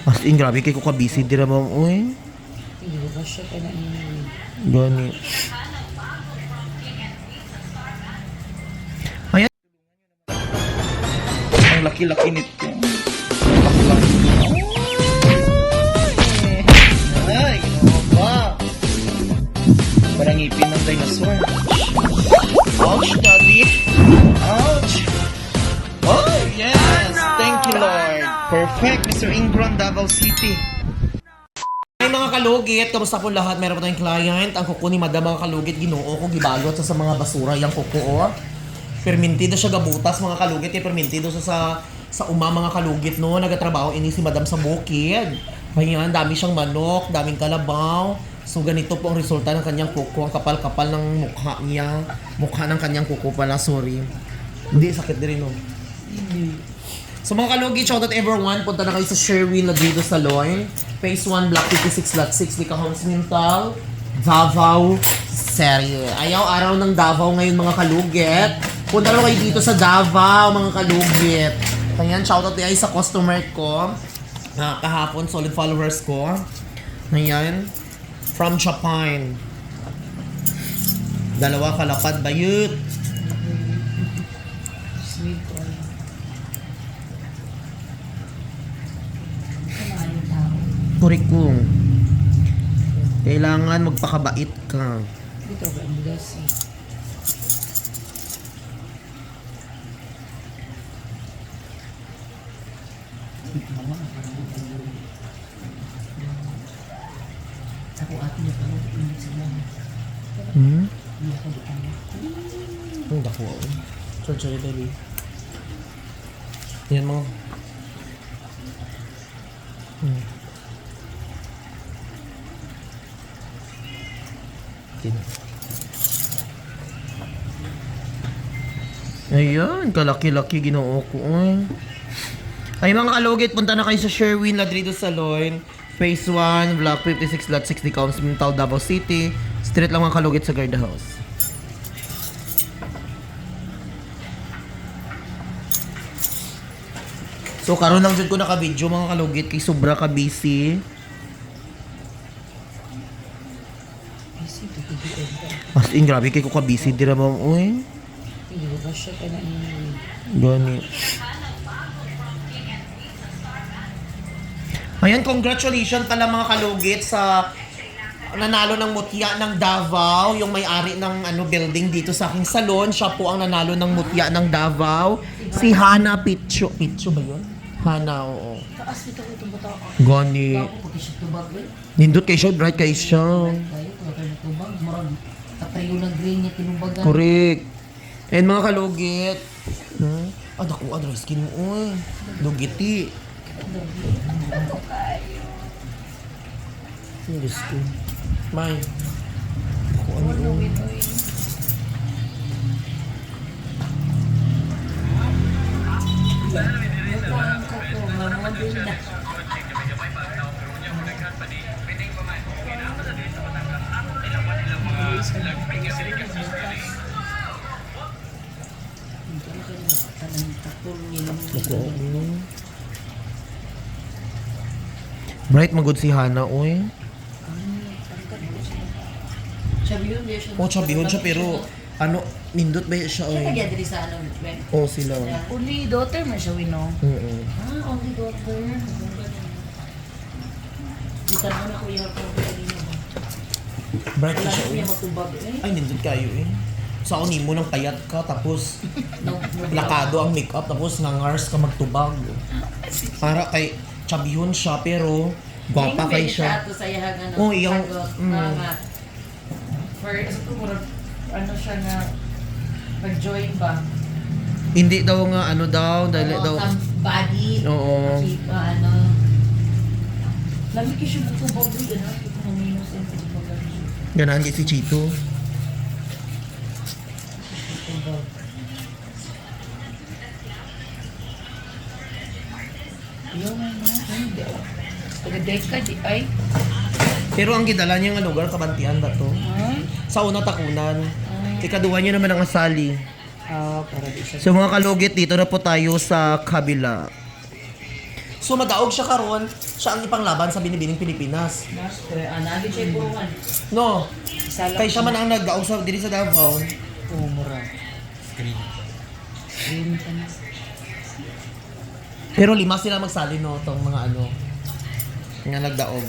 As in, grabe kay ko ka-busy dira ba mo eh. Hindi ba siya ka na ini? Gani. Ayan. Ang laki-laki nito. Laki-laki nito. Ay, ginawa ba? Parang ngipin ng dinosaur. Ouch, daddy. Ouch. Oh, yes. Thank you, Lord. Perfect, Mr. Ingron, Davao City. Ay mga kalugit, kamusta po lahat? Meron po tayong client. Ang kuko ni Madam mga kalugit, ginoo ko, gibalot sa mga basura. Yung kuko, oh. Permintido siya gabutas mga kalugit. Kaya permintido siya sa mga kalugit, no? Nagatrabaho ini si Madam sa bukid. Ayan, dami siyang manok, daming kalabaw. So ganito po ang resulta ng kanyang kuko. Ang kapal-kapal ng mukha niya. Mukha ng kanyang kuko pala, sorry. Hindi, sakit din rin, no? So mga kalugit, shoutout everyone. Punta na kayo sa Sherwin Ladrido Salon. Phase 1, Block 56, Lot 6, Lika Homes Mintal, Davao City. Ayaw araw ng Davao ngayon mga kalugit. Punta na kayo dito sa Davao mga kalugit. Ayan, shoutout tayo sa customer ko. Kahapon, solid followers ko. Ayan, from Japan. Dalawa kalapad bayut. Sweet oil. Kuriko. Kailangan magpakabait ka. Dito ba ang bigas eh? Ako atin niya pa hindi sila. Hindi ako dito. Ang dako. Sorry, baby. Yan mo. Ayan, kalaki-laki ginoo ko. Ay mga kalugit, punta na kayo sa Sherwin Ladrido Salon. Phase 1, Block 56, Lot 60, Counts Mintal, Davao City. Street lang mga kalugit sa guard house. So karon lang jud ko naka-video mga kalugit kay sobra ka busy. As in, grabe kay ko ka-busy dira ba mo eh. Hindi ba siya ka na ini? Gani. Ayan, congratulations pala mga kalugit sa nanalo ng mutya ng Davao, yung may-ari ng building dito sa aking salon. Siya po ang nanalo ng mutya ng Davao. Si Hana Picho. Picho ba yun? Hana, oo. Taas dito ko itong bata ako. Gani. Ako pag siya tubag eh. Nindot kay siya, bright kay siya. Kayo, tumatay na tubag. Marang kapayo ng green niya tinubagan. Correct. And mga kalugit. Dako, dry skin mo. Uy. Lugiti. Diyos ko. May. Ako, ano yun? Bright magod si Hana, oy. Chabihon din siya. Chabihon siya pero nindot ba siya, Siya oy? kaya diri sa ano, Ben? Sila. Only daughter man siya, wino. Only daughter. Kita mo na kuya ko kanina. Bright Wala siya, ko oy. yung matubag eh. Ay, nindot kayo, eh. Sa mo ng payat ka, tapos lakado ang makeup, tapos nangars ka magtubag. Para kay Chabihon siya, pero gwapa kay siya. Ito sa yahagan Oh, iyang- First, ano siya na pag-join ba? Hindi daw nga, dahil daw. Body. Oo. Ano. Lamig siya matubag din, ano? Ito na minus yung pagbagal siya. Ganahan kay si Chito. Matubag. Yung hindi. Taga-deka di ay. Pero ang gidala niya nga lugar, kabantian ba to? Sa una takunan. Ikaduha niya naman ang asali. Para di siya. So mga kalugit, dito na po tayo sa kabila. So madaog siya karon, siya ang ipanglaban sa binibining Pilipinas. Master, naging siya purungan. No, Isa lang. kay siya man ang nagdaog sa diri sa Davao. Mura. Screen pa na. Pero lima sila magsali no tong mga ano nga nagdaog.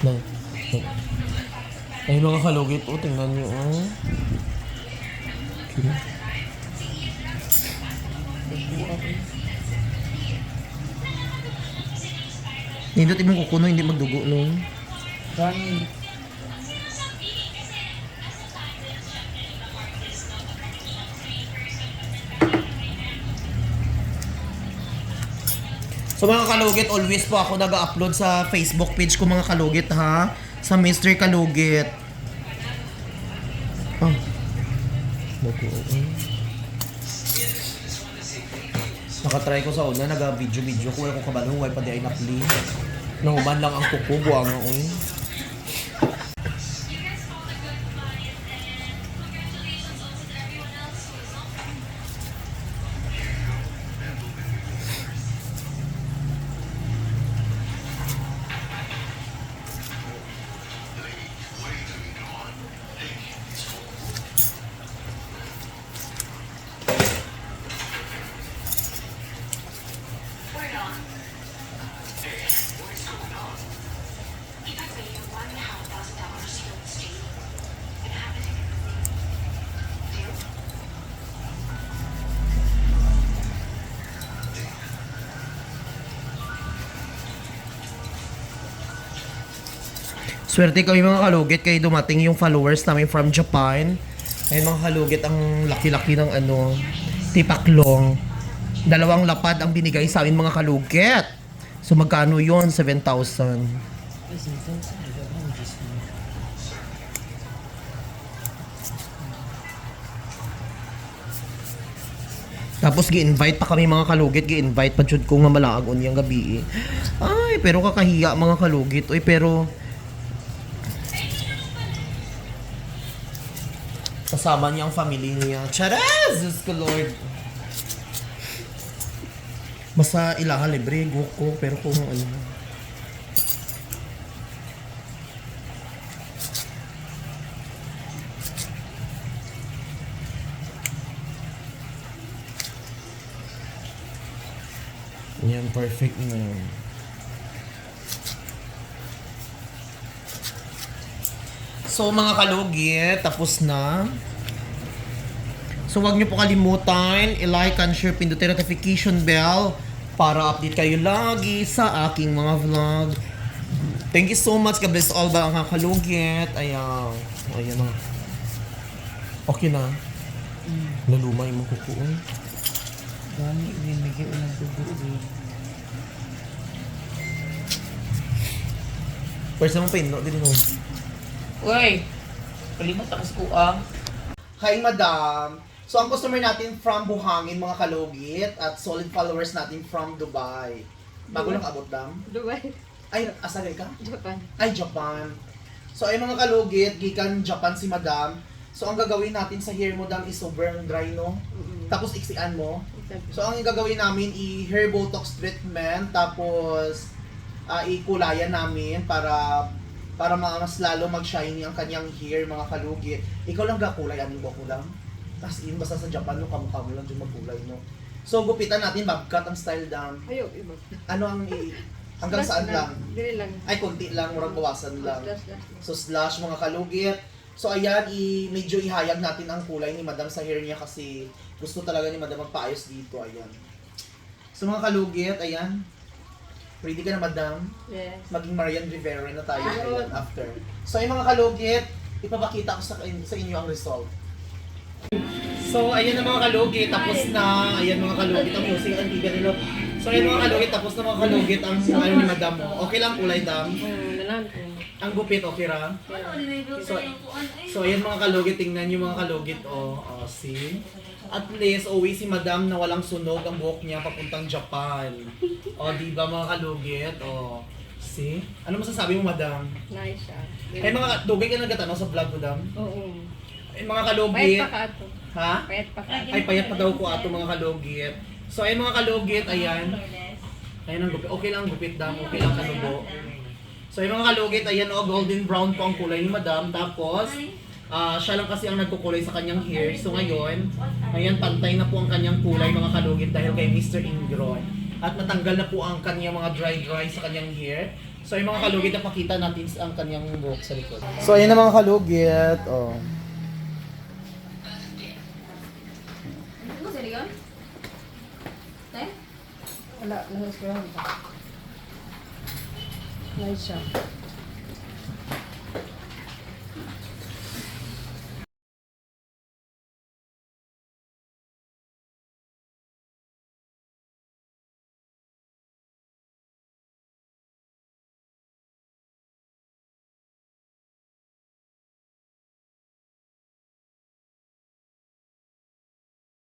No. Ay mga kalugit, oh, tingnan nyo, oh. Okay. Nindot imong kukuno, hindi magdugo, no? Gani. So mga kalugit, always po ako nag-upload sa Facebook page ko mga kalugit ha. Sa Mr. Kalugit. Oh. Nakatry ko sa una, nag-video-video ko. Wala ko kabalong, wala pa di ay napli. Nanguman lang ang kuko, buwang ako eh. Swerte kami mga kalugit kay dumating yung followers namin from Japan. Ayun mga kalugit, ang laki-laki ng ano, tipaklong. 2 lapad ang binigay sa amin mga kalugit. So magkano yun? 7,000. Tapos gi-invite pa kami mga kalugit, gi-invite pa jud ko nga malaag unyang gabi. Ay, pero kakahiya mga kalugit. Oy, pero kasama niya ang family niya. Charas! Diyos ko Lord. Basta ilaha libre, ko pero kung ano. Yan, perfect na. So mga kalugit, tapos na. So wag niyo po kalimutan, i-like and share, pindutin notification bell para update kayo lagi sa aking mga vlog. Thank you so much. God bless all ba ang mga kalugit. Ayan. Ayan na. Okay na. Naluma yung mga kukuon. Gani, binigay ko ng dugo. First naman pain, no? Dili no. Uy! Kalimot ako sa kuang. Hi, madam. So, ang customer natin from Buhangin, mga kalugit, at solid followers natin from Dubai. Bago lang abot, dam? Dubai, Ay, asagay ka? Japan. Ay, Japan. So, ay mga kalugit, gikan Japan si madam. So, ang gagawin natin sa hair mo, dam, is sobrang dry, no? Tapos, iksian mo. So, ang gagawin namin, i-hair botox treatment, tapos, ikulayan namin para mas lalo mag-shiny ang kanyang hair, mga kalugit. Ikaw lang gakulay, ano ba kulang? Tapos yun, basta sa Japan, no, kamukha mo lang dyan magkulay, no? So, gupitan natin, babkat ang style dam. Ayaw, iba. Ano ang hanggang saan lang? Dili lang. Ay, konti lang, murang bawasan lang. Slash. So, slash, mga kalugit. So, ayan, medyo ihayag natin ang kulay ni madam sa hair niya kasi gusto talaga ni madam magpaayos dito, ayan. So, mga kalugit, ayan. Ready ka na, madam? Yes. Maging Marian Rivera na tayo Ayun. ngayon after. So, ay mga kalugit, ipapakita ko sa inyo ang result. So, ayan na mga kalugit, tapos na. Ayan mga kalugit, ang music, ang tiga nila. So, ayan mga kalugit, tapos na mga kalugit ang ano ni madam mo. Okay lang kulay, dam? Nalan ko. Ang gupit, okay ra? So ayan mga kalugit, tingnan yung mga kalugit, see? At least, uwi si madam na walang sunog ang buhok niya papuntang Japan. Di ba mga kalugit? See? Ano masasabi mo, madam? Nice siya. Ay mga dugay ka nagkatanong sa vlog, madam? Oo. Ay mga Payat kalugit. pa ka ato. Ha? Payat pa ka. Ay, payat pa daw ko ato mga kalugit. So ay mga kalugit, ayan. Ayan ang gupit. Okay lang gupit, dam. Okay lang kanubo. So yung mga kalugit, ayan golden brown po ang kulay ni madam. Tapos, siya lang kasi ang nagkukulay sa kanyang hair. So ngayon, pantay na po ang kanyang kulay mga kalugit dahil kay Mr. Ingron. At natanggal na po ang kanyang mga dry sa kanyang hair. So yung mga kalugit, napakita natin ang kanyang buhok sa likod. So ayan na mga kalugit. Ano sila yun? Eh? Wala, nahas ko lang. Nice siya.